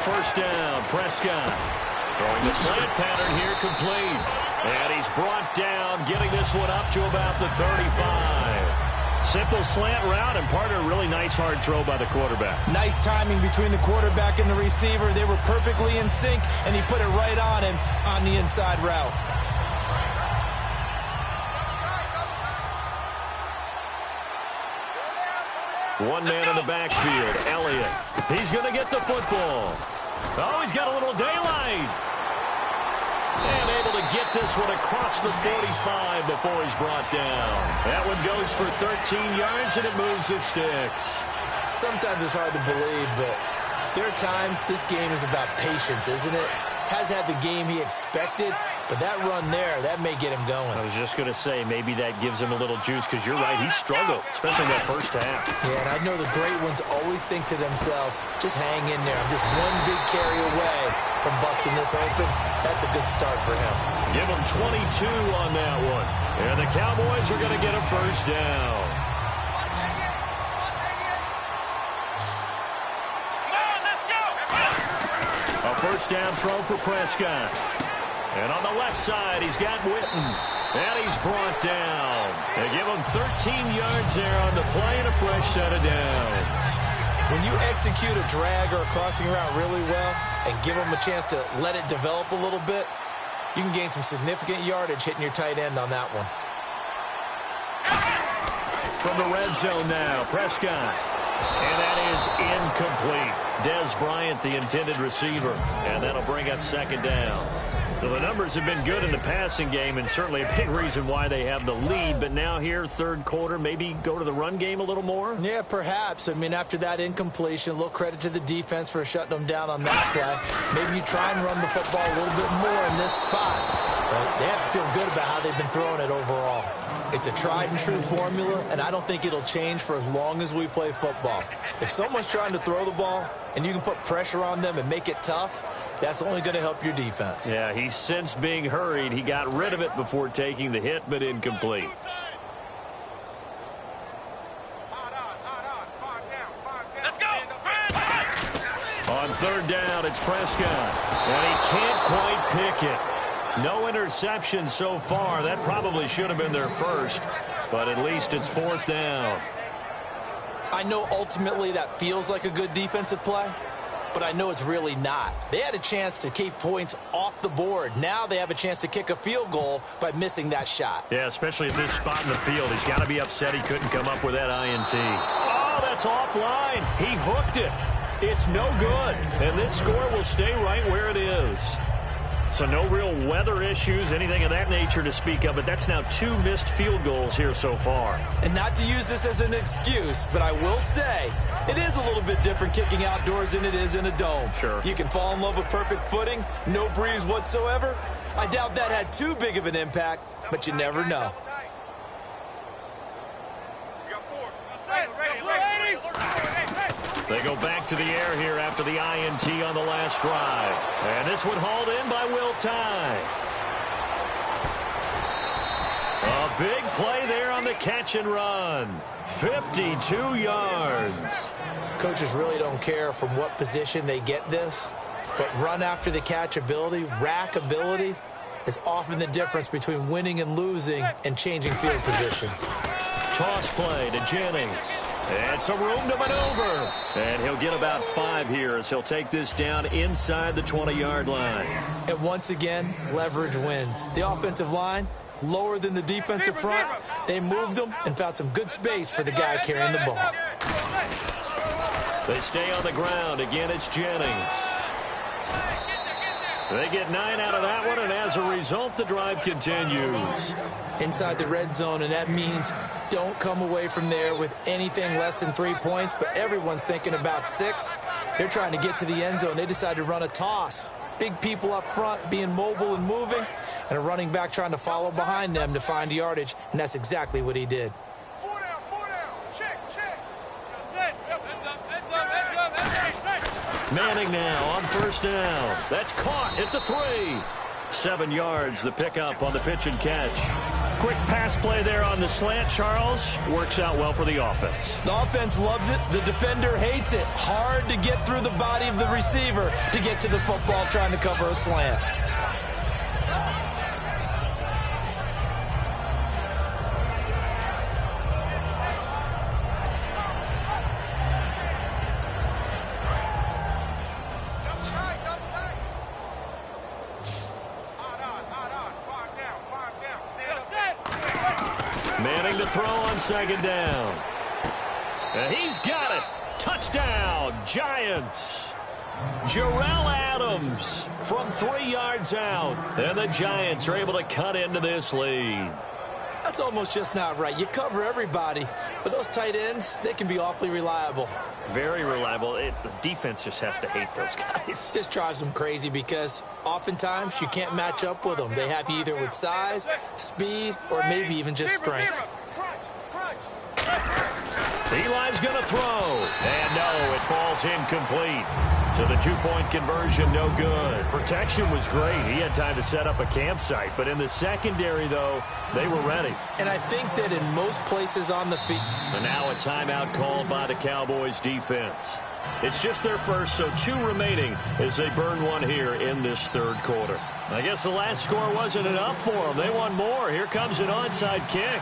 first down. Prescott throwing the slant pattern here, complete. And he's brought down, getting this one up to about the 35. Simple slant route, and part of a really nice hard throw by the quarterback. Nice timing between the quarterback and the receiver. They were perfectly in sync, and he put it right on him on the inside route. One man in the backfield, Elliott. He's going to get the football. Oh, he's got a little daylight. And able to get this one across the 45 before he's brought down. That one goes for 13 yards, and it moves the sticks. Sometimes it's hard to believe, but there are times this game is about patience, isn't it? Has had the game he expected, but that run there, that may get him going. I was just going to say, maybe that gives him a little juice, because you're right, he struggled, especially in that first half. Yeah, and I know the great ones always think to themselves, just hang in there. I'm just one big carry away from busting this open. That's a good start for him. Give him 22 on that one. And the Cowboys are going to get a first down. A first down throw for Prescott. And on the left side, he's got Witten. And he's brought down. They give him 13 yards there on the play and a fresh set of downs. When you execute a drag or a crossing route really well and give them a chance to let it develop a little bit, you can gain some significant yardage hitting your tight end on that one. From the red zone now, Prescott. And that is incomplete. Des Bryant, the intended receiver. And that'll bring up second down. Well, the numbers have been good in the passing game, and certainly a big reason why they have the lead. But now here, third quarter, maybe go to the run game a little more? Yeah, perhaps. I mean, after that incompletion, a little credit to the defense for shutting them down on that play. Maybe you try and run the football a little bit more in this spot. But they have to feel good about how they've been throwing it overall. It's a tried-and-true formula, and I don't think it'll change for as long as we play football. If someone's trying to throw the ball and you can put pressure on them and make it tough, that's only going to help your defense. Yeah, he's since being hurried. He got rid of it before taking the hit, but incomplete. On third down, it's Prescott. And he can't quite pick it. No interception so far. That probably should have been their first, but at least it's fourth down. I know ultimately that feels like a good defensive play, but I know it's really not. They had a chance to keep points off the board. Now they have a chance to kick a field goal by missing that shot. Yeah, especially at this spot in the field. He's got to be upset he couldn't come up with that INT. Oh, that's offline. He hooked it. It's no good, and this score will stay right where it is. So no real weather issues, anything of that nature to speak of, but that's now 2 missed field goals here so far. And not to use this as an excuse, but I will say it is a little bit different kicking outdoors than it is in a dome. Sure. You can fall in love with perfect footing, no breeze whatsoever. I doubt that had too big of an impact, but you never know. They go back to the air here after the INT on the last drive. And this one hauled in by Will Tye. A big play there on the catch and run. 52 yards. Coaches really don't care from what position they get this, but run after the catch ability, rack ability, is often the difference between winning and losing and changing field position. Toss play to Jennings. And some room to maneuver. And he'll get about 5 here as he'll take this down inside the 20-yard line. And once again, leverage wins. The offensive line, lower than the defensive front. They moved them and found some good space for the guy carrying the ball. They stay on the ground. Again, it's Jennings. They get 9 out of that one, and as a result, the drive continues. Inside the red zone, and that means don't come away from there with anything less than 3 points, but everyone's thinking about 6. They're trying to get to the end zone. They decide to run a toss. Big people up front being mobile and moving, and a running back trying to follow behind them to find yardage, and that's exactly what he did. Manning now on first down. That's caught at the 3. 7 yards, the pickup on the pitch and catch. Quick pass play there on the slant, Charles. Works out well for the offense. The offense loves it. The defender hates it. Hard to get through the body of the receiver to get to the football trying to cover a slant. Manning to throw on second down. And he's got it. Touchdown, Giants. Jarrell Adams from 3 yards out. And the Giants are able to cut into this lead. That's almost just not right. You cover everybody, but those tight ends, they can be awfully reliable. Very reliable. The defense just has to hate those guys. This drives them crazy because oftentimes you can't match up with them. They have you either with size, speed, or maybe even just strength. Eli's going to throw. And no, it falls incomplete. So the 2-point conversion, no good. Protection was great. He had time to set up a campsite. But in the secondary, though, they were ready. And I think that in most places on the field. And now a timeout called by the Cowboys defense. It's just their first, so 2 remaining as they burn one here in this third quarter. I guess the last score wasn't enough for them. They want more. Here comes an onside kick.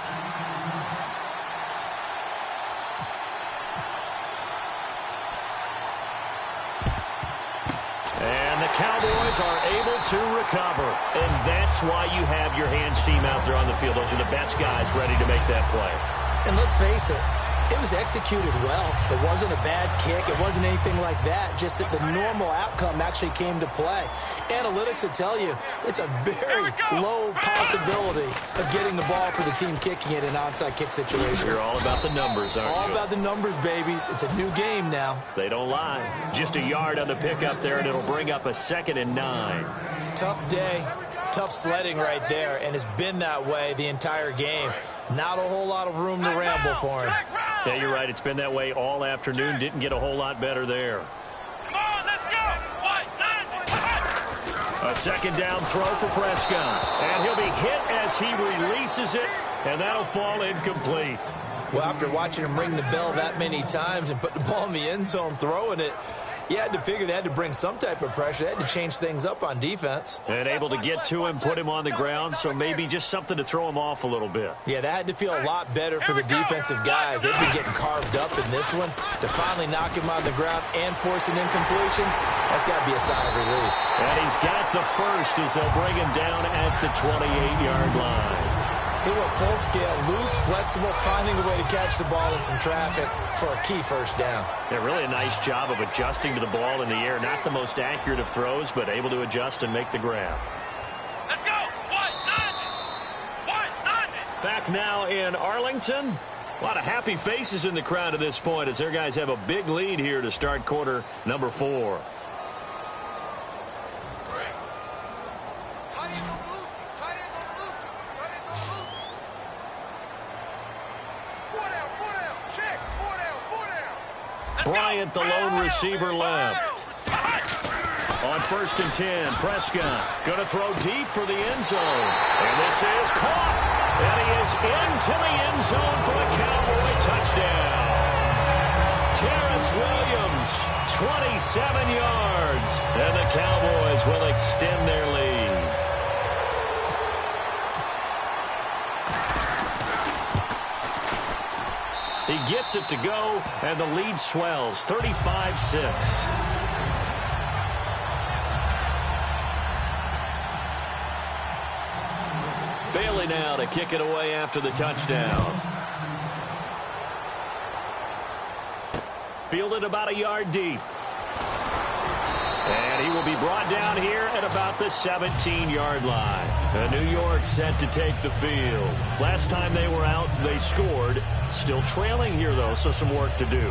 And the Cowboys are able to recover. And that's why you have your hands team out there on the field. Those are the best guys ready to make that play. And let's face it, it was executed well. It wasn't a bad kick. It wasn't anything like that. Just that the normal outcome actually came to play. Analytics will tell you it's a very low possibility of getting the ball for the team kicking it in an onside kick situation. You're all about the numbers, aren't you? All about the numbers, baby. It's a new game now. They don't lie. Just a yard on the pickup there, and it'll bring up a 2nd and 9. Tough day, tough sledding right there, and it's been that way the entire game. Not a whole lot of room to ramble for him. Yeah, you're right. It's been that way all afternoon. Didn't get a whole lot better there. Come on, let's go. 1, 9, A second down throw for Prescott. And he'll be hit as he releases it, and that'll fall incomplete. Well, after watching him ring the bell that many times and put the ball in the end zone throwing it, you had to figure they had to bring some type of pressure. They had to change things up on defense. And able to get to him, put him on the ground, so maybe just something to throw him off a little bit. Yeah, that had to feel a lot better for the defensive guys. They've been getting carved up in this one. To finally knock him on the ground and force an incompletion, that's got to be a sigh of relief. And he's got the first as they'll bring him down at the 28-yard line. He went full scale, loose, flexible, finding a way to catch the ball in some traffic for a key first down. Yeah, really a nice job of adjusting to the ball in the air. Not the most accurate of throws, but able to adjust and make the grab. let's go. 1, 9. Back now in Arlington. A lot of happy faces in the crowd at this point as their guys have a big lead here to start quarter number 4. Bryant, the lone receiver, left. On 1st and 10, Prescott going to throw deep for the end zone. And this is caught. And he is into the end zone for a Cowboy touchdown. Terrence Williams, 27 yards. And the Cowboys will extend their lead. He gets it to go, and the lead swells, 35-6. Bailey now to kick it away after the touchdown. Fielded about a yard deep. And he will be brought down here at about the 17-yard line. And New York set to take the field. Last time they were out, they scored. Still trailing here, though, so some work to do.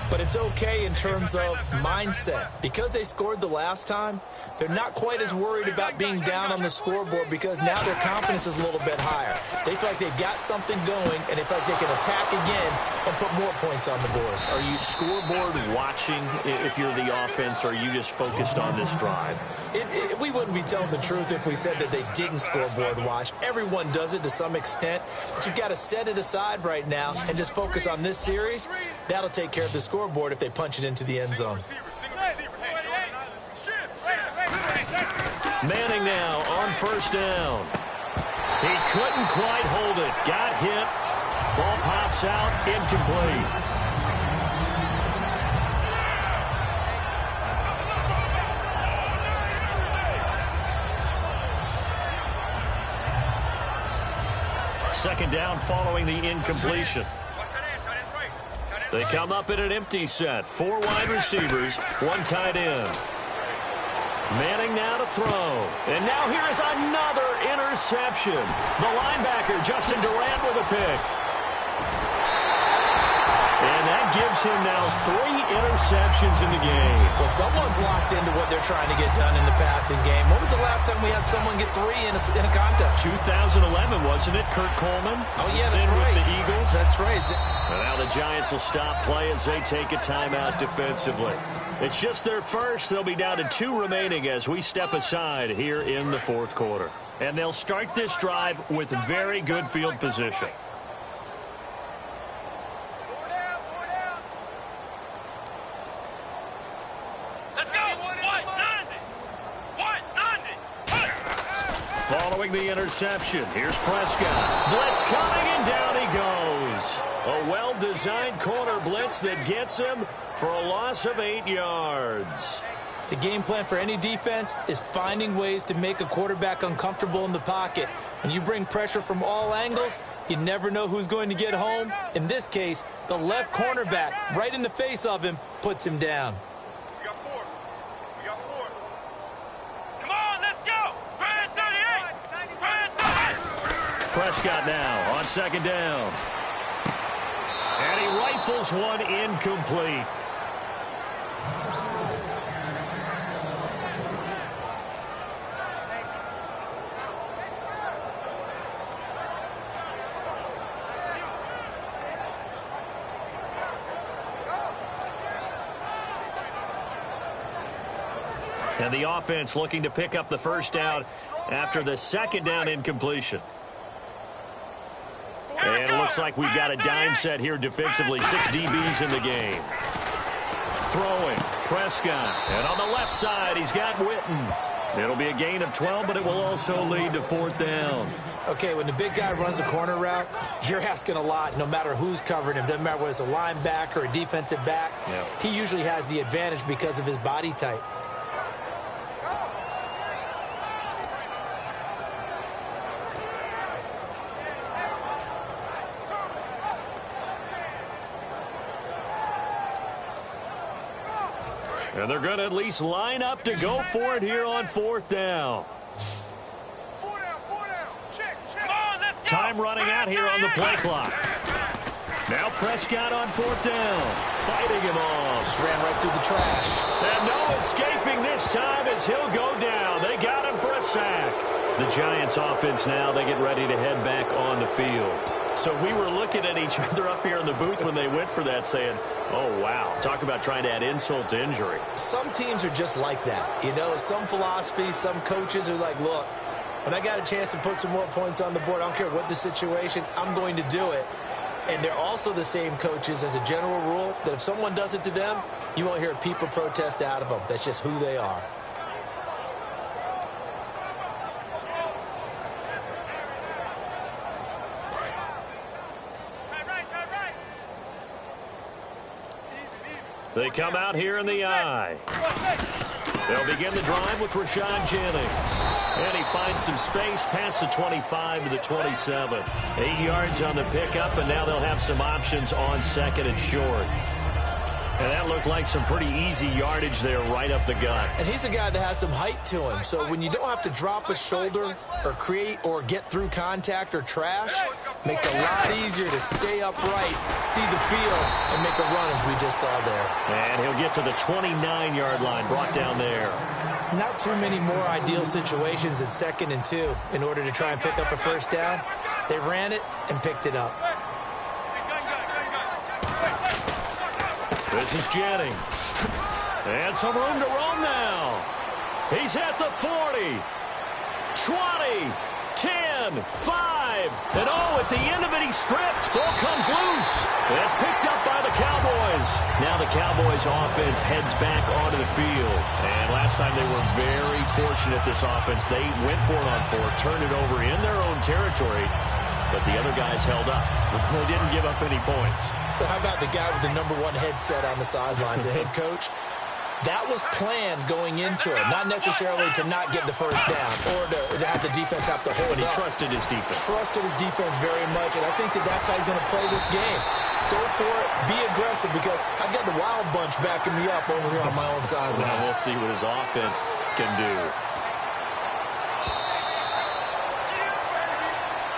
but it's okay in terms of mindset. Because they scored the last time, they're not quite as worried about being down on the scoreboard because now their confidence is a little bit higher. They feel like they've got something going, and they feel like they can attack again and put more points on the board. Are you scoreboard watching if you're the offense, or are you just focused on this drive? We wouldn't be telling the truth if we said that they didn't scoreboard watch. Everyone does it to some extent, but you've got to set it aside right now and just focus on this series. That'll take care of the scoreboard if they punch it into the end zone. Manning now on first down. He couldn't quite hold it. Got hit. Ball pops out. Incomplete. Second down following the incompletion. They come up in an empty set. 4 wide receivers, 1 tight end. Manning now to throw. And now here is another interception. The linebacker, Justin Durant, with a pick. And that gives him now 3 interceptions in the game. Well, someone's locked into what they're trying to get done in the passing game. When was the last time we had someone get 3 in a contest? 2011, wasn't it, Kurt Coleman? Oh, yeah, that's right. With the Eagles. That's right. And now the Giants will stop play as they take a timeout defensively. It's just their first. They'll be down to 2 remaining as we step aside here in the fourth quarter. And they'll start this drive with very good field position. Following the interception, here's Prescott. Blitz coming, and down he goes. A well-designed corner blitz that gets him for a loss of 8 yards. The game plan for any defense is finding ways to make a quarterback uncomfortable in the pocket. When you bring pressure from all angles, you never know who's going to get home. In this case, the left cornerback, right in the face of him, puts him down. Prescott now on second down. And he rifles one incomplete. And the offense looking to pick up the first down after the second down incompletion. And it looks like we've got a dime set here defensively. 6 DBs in the game. Throwing, Prescott. And on the left side, he's got Witten. It'll be a gain of 12, but it will also lead to fourth down. Okay, when the big guy runs a corner route, you're asking a lot no matter who's covering him. Doesn't matter whether it's a linebacker or a defensive back. Yeah. He usually has the advantage because of his body type. And they're going to at least line up to go for it here on fourth down. Time running out here on the play clock. Now Prescott on fourth down. Fighting him off. Just ran right through the trash. And no escaping this time as he'll go down. They got him for a sack. The Giants offense now, they get ready to head back on the field. So we were looking at each other up here in the booth when they went for that saying, oh, wow, talk about trying to add insult to injury. Some teams are just like that. You know, some philosophies, some coaches are like, look, when I got a chance to put some more points on the board, I don't care what the situation, I'm going to do it. And they're also the same coaches as a general rule that if someone does it to them, you won't hear a peep or protest out of them. That's just who they are. They come out here in the eye. They'll begin the drive with Rashad Jennings. And he finds some space past the 25 to the 27. 8 yards on the pickup, and now they'll have some options on second and short. And that looked like some pretty easy yardage there right up the gut. And he's a guy that has some height to him. So when you don't have to drop a shoulder or create or get through contact or trash, makes it a lot easier to stay upright, see the field, and make a run as we just saw there. And he'll get to the 29-yard line, brought down there. Not too many more ideal situations in 2nd and 2 in order to try and pick up a first down. They ran it and picked it up. This is Jennings. And some room to roam now. He's at the 40, 20, 10, 5. And at the end of it, he's stripped. Ball comes loose. That's picked up by the Cowboys. Now the Cowboys offense heads back onto the field. And last time they were very fortunate, this offense. They went for it on 4, turned it over in their own territory. But the other guys held up. They didn't give up any points. So how about the guy with the #1 headset on the sidelines, the head coach? That was planned going into it, not necessarily to not get the first down or to have the defense have to hold But he up. trusted his defense. Trusted his defense very much, and I think that's how he's going to play this game. Go for it, be aggressive, because I've got the wild bunch backing me up over here on my own sideline. Now we'll see what his offense can do.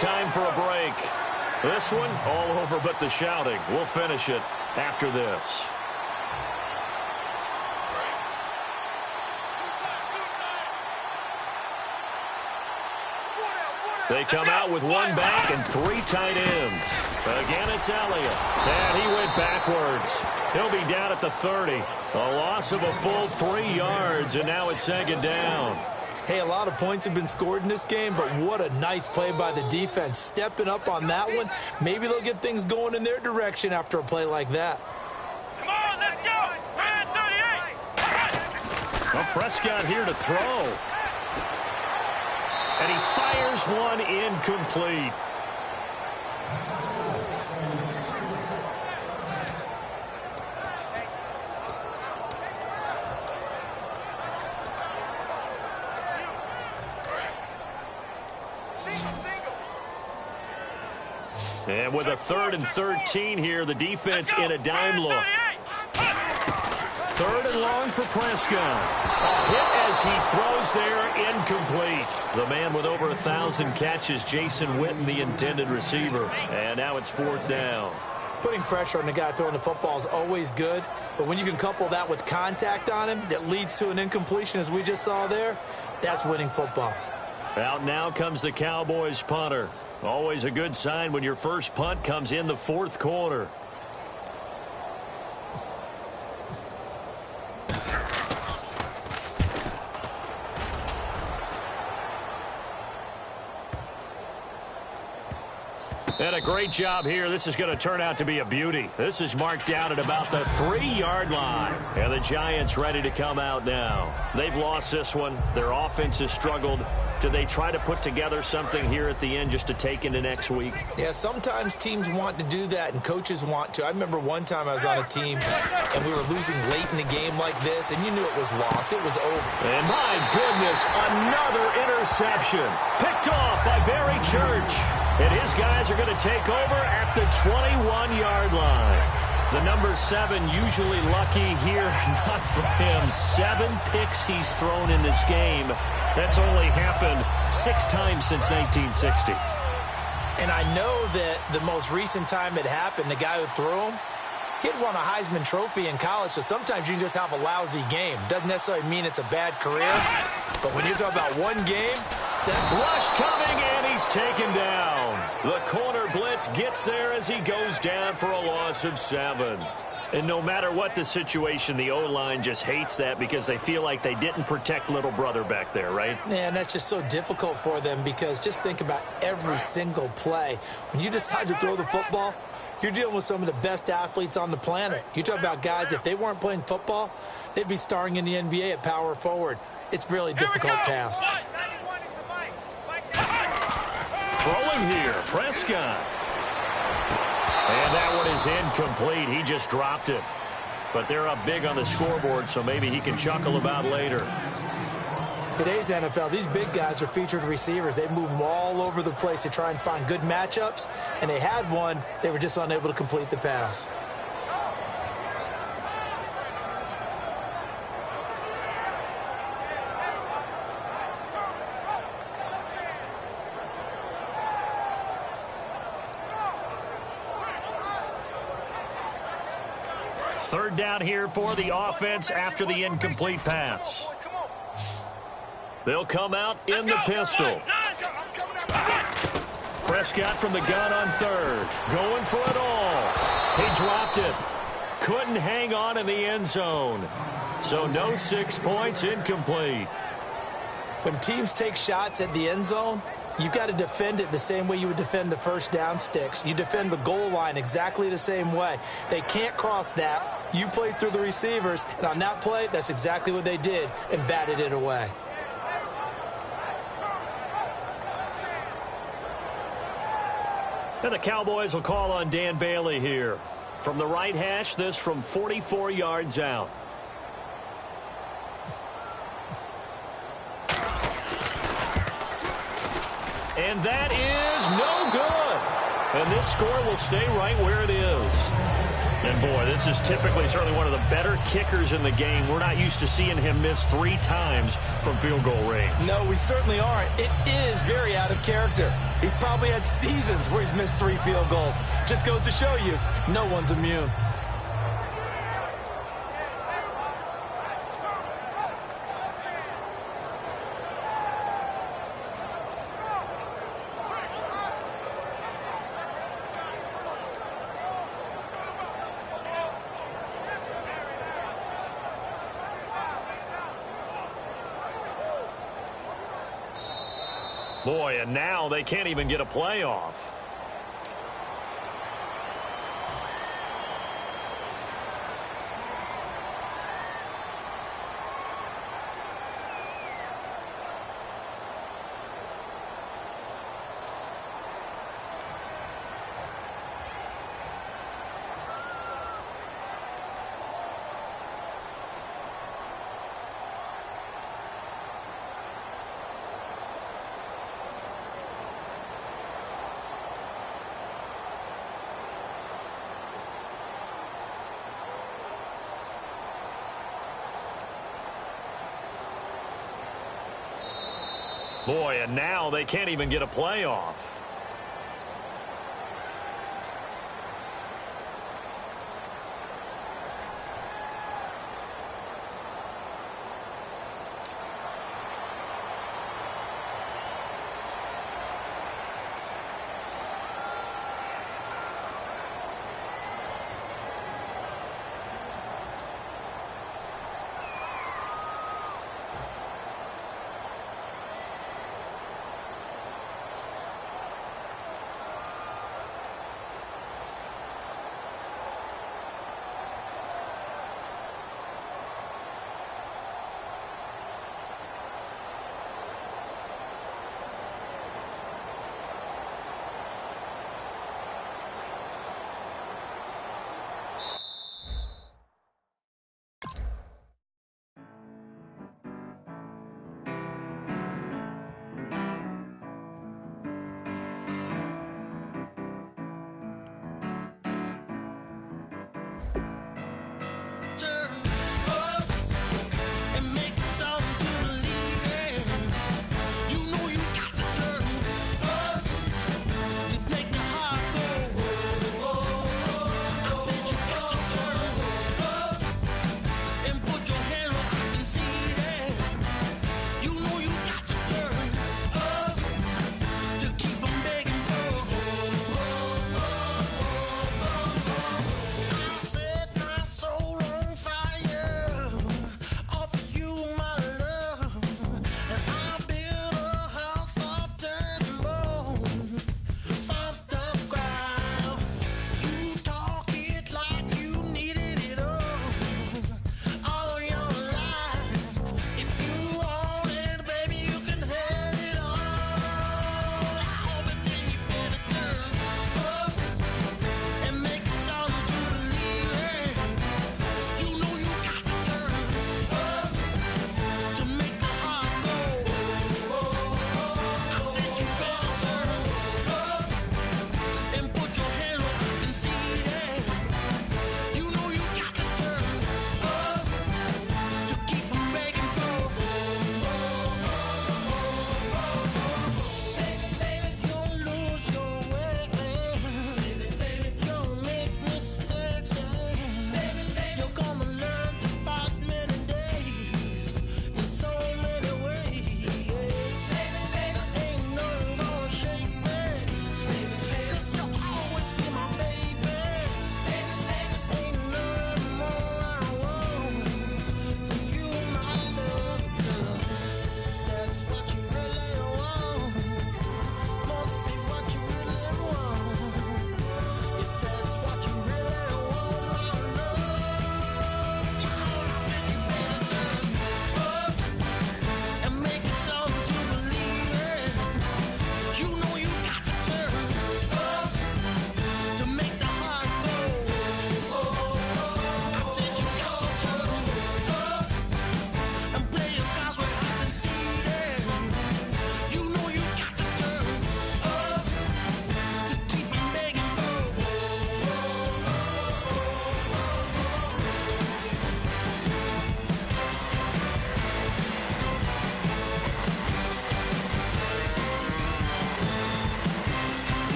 Time for a break. This one, all over but the shouting. We'll finish it after this. They come out with 1 back and 3 tight ends. Again, it's Elliott. And he went backwards. He'll be down at the 30. A loss of a full 3 yards, and now it's 2nd down. Hey, a lot of points have been scored in this game, but what a nice play by the defense. Stepping up on that one. Maybe they'll get things going in their direction after a play like that. Come on, let's go. Man 38. Well, Prescott here to throw. And he fires one incomplete. And with a 3rd and 13 here, the defense in a dime look. 3rd and long for Prescott. A hit as he throws there, incomplete. The man with over 1,000 catches, Jason Witten, the intended receiver. And now it's 4th down. Putting pressure on the guy throwing the football is always good, but when you can couple that with contact on him that leads to an incompletion, as we just saw there, that's winning football. Out now comes the Cowboys punter. Always a good sign when your first punt comes in the 4th quarter. And a great job here. This is going to turn out to be a beauty. This is marked down at about the 3-yard line. And the Giants ready to come out now. They've lost this one. Their offense has struggled. Do they try to put together something here at the end just to take into next week? Yeah, sometimes teams want to do that and coaches want to. I remember one time I was on a team and we were losing late in the game like this, and you knew it was lost. It was over. And my goodness, another interception. Picked off by Barry Church. And his guys are going to take over at the 21-yard line. The number 7 usually lucky here. Not for him. 7 picks he's thrown in this game. That's only happened 6 times since 1960. And I know that the most recent time it happened, the guy who threw him, he'd won a Heisman Trophy in college, so sometimes you just have a lousy game. Doesn't necessarily mean it's a bad career, but when you're talking about one game, rush coming, and he's taken down. The corner blitz gets there as he goes down for a loss of 7. And no matter what the situation, the O-line just hates that because they feel like they didn't protect little brother back there, right? Man, that's just so difficult for them because just think about every single play. When you decide to throw the football, you're dealing with some of the best athletes on the planet. You talk about guys, if they weren't playing football, they'd be starring in the NBA at power forward. It's a really difficult task. Throwing here, Prescott. And that one is incomplete. He just dropped it. But they're up big on the scoreboard, so maybe he can chuckle about later. Today's NFL, these big guys are featured receivers. They move them all over the place to try and find good matchups, and they had one. They were just unable to complete the pass. Third down here for the offense after the incomplete pass. They'll come out in the pistol. Prescott from the gun on third. Going for it all. He dropped it. Couldn't hang on in the end zone. So no 6 points, incomplete. When teams take shots at the end zone, you've got to defend it the same way you would defend the first down sticks. You defend the goal line exactly the same way. They can't cross that. You played through the receivers, and on that play, that's exactly what they did and batted it away. And the Cowboys will call on Dan Bailey here. From the right hash, this from 44 yards out. And that is no good. And this score will stay right where it is. And, boy, this is typically certainly one of the better kickers in the game. We're not used to seeing him miss 3 times from field goal range. No, we certainly aren't. It is very out of character. He's probably had seasons where he's missed 3 field goals. Just goes to show you, no one's immune. Boy, and now they can't even get a playoff. Boy, and now they can't even get a playoff.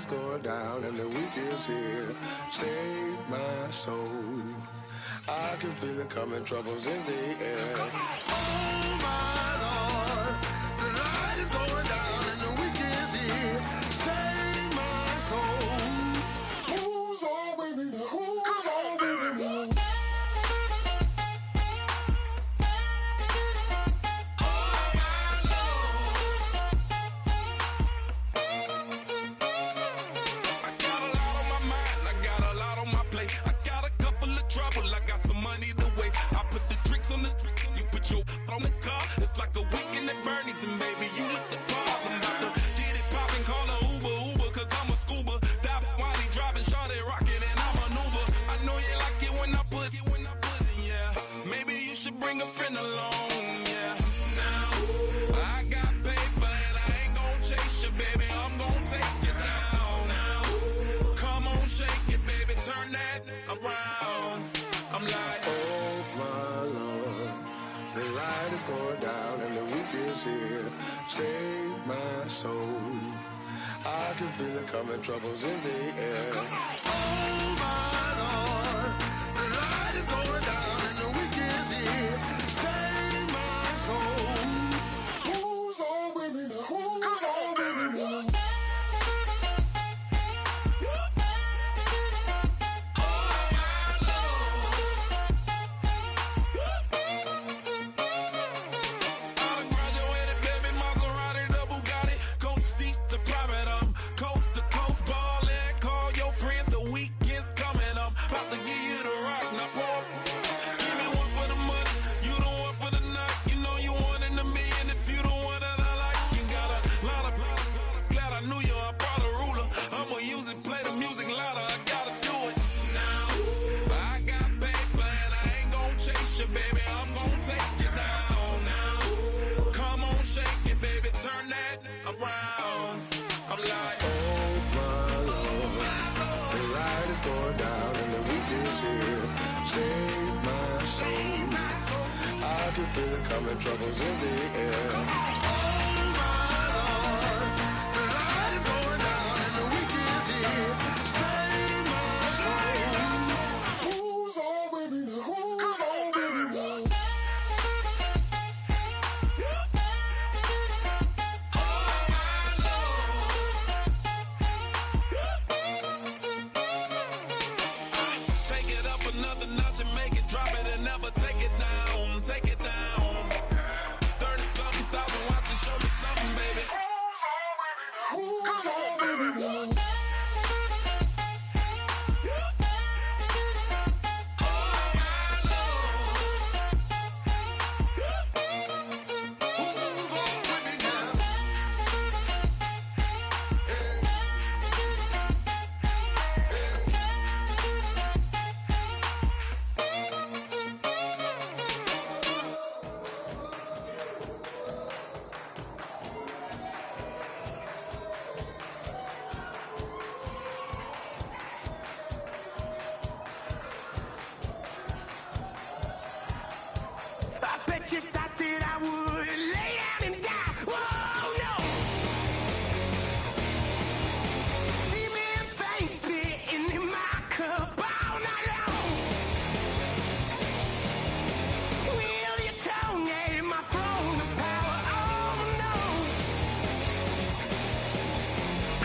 is going down and the week is here. Save my soul. I can feel it coming, troubles in the air. Oh my Lord, the light is going down and the week is here. Save my soul. Who's on with me? Who's on with me? On the car, it's like a weekend at Bernie's, and baby, you look the part. I'm about to get it poppin', call a Uber, cause I'm a scuba. Dive while he driving, shawty rocket, and I maneuver. I know you like it when I put it, yeah. Maybe you should bring a friend along, yeah. Now, I got paper and I ain't gon' chase you, baby, I'm gon' take you down. Now, come on, shake it, baby, turn that around. I'm like, oh my Lord, the light is going down and the week is here. Save my soul. I can feel it coming, troubles in the air. Oh my Lord, the light is going down and the week is here. Save my soul. Who's on with me? Who's on with me? Going down and the week is here. Save my soul. I can feel it coming, troubles in the air. Oh my Lord, the light is going down and the week is here. Save my soul. Who's on with me? Who's on with me? another notch and make it, drop it and never take it down, take it down. 30-something thousand watching, show me something, baby. Who's on, baby? You thought that I would lay down and die. Whoa, no. Demon fangs spitting in my cup all night long. Will your tongue at my throne of power? Oh, no.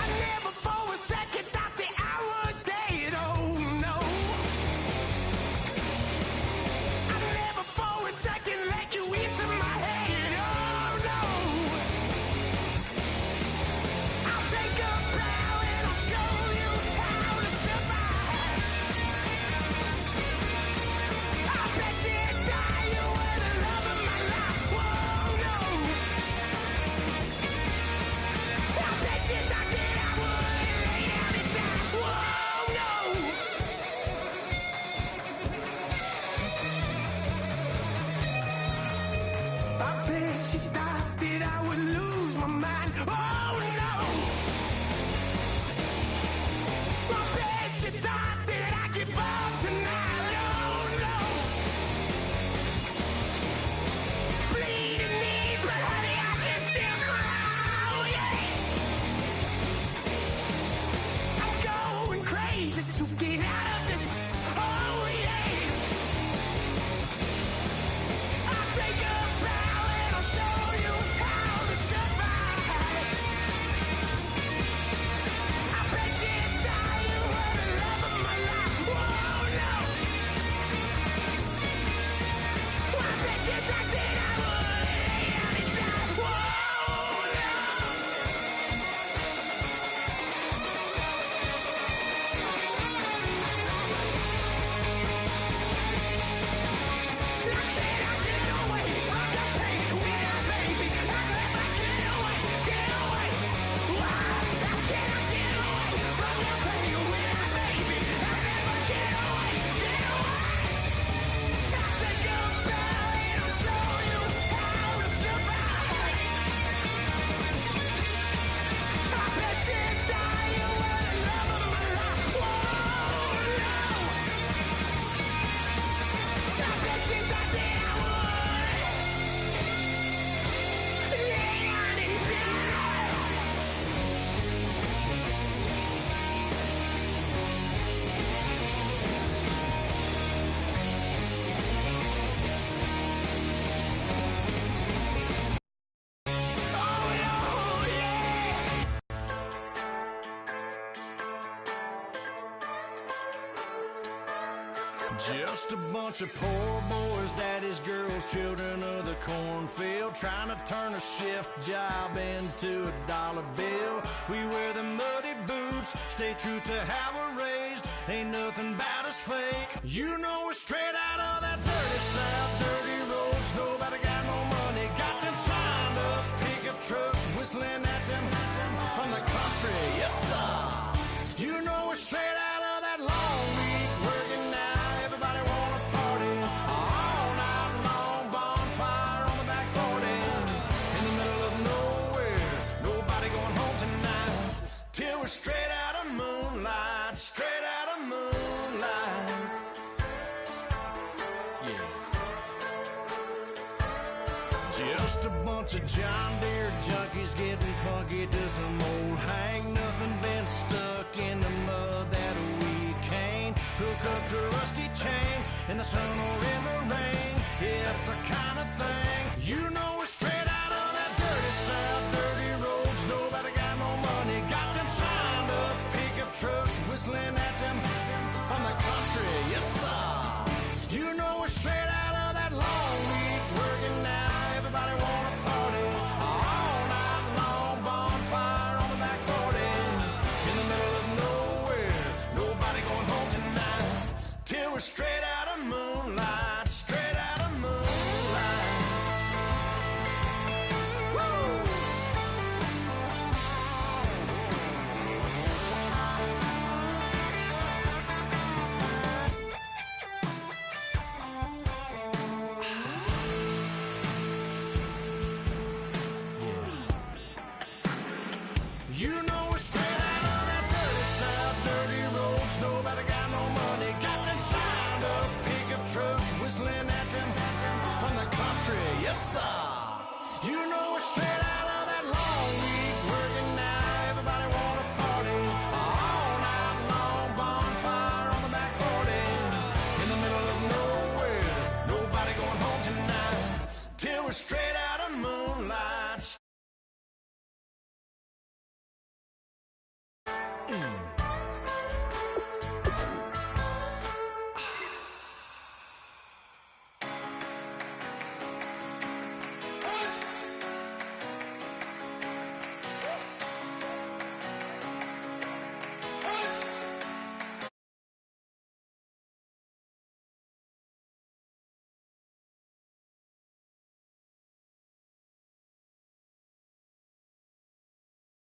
I never for a second thought that I was dead. Oh, no. I never for a second let you in. Just a bunch of poor boys, daddy's girls, children of the cornfield, trying to turn a shift job into a dollar bill. We wear the muddy boots, stay true to how we're raised, ain't nothing about us fake. You know we're straight out of that dirty south, dirty roads, nobody got no money, got them signed up pickup trucks, whistling at them from the country, yes sir. You know we're straight out of that long week, working now. Everybody wanna party all night long, bonfire on the back 40, in the middle of nowhere, nobody going home tonight, till we're straight out of moonlight, straight out of moonlight. Yeah. Just a bunch of John Deere junkies getting funky to some old hang, nothing been stuck in the mud that we can't hook up to a rusty chain in the sun or in the rain. Yeah, it's a kind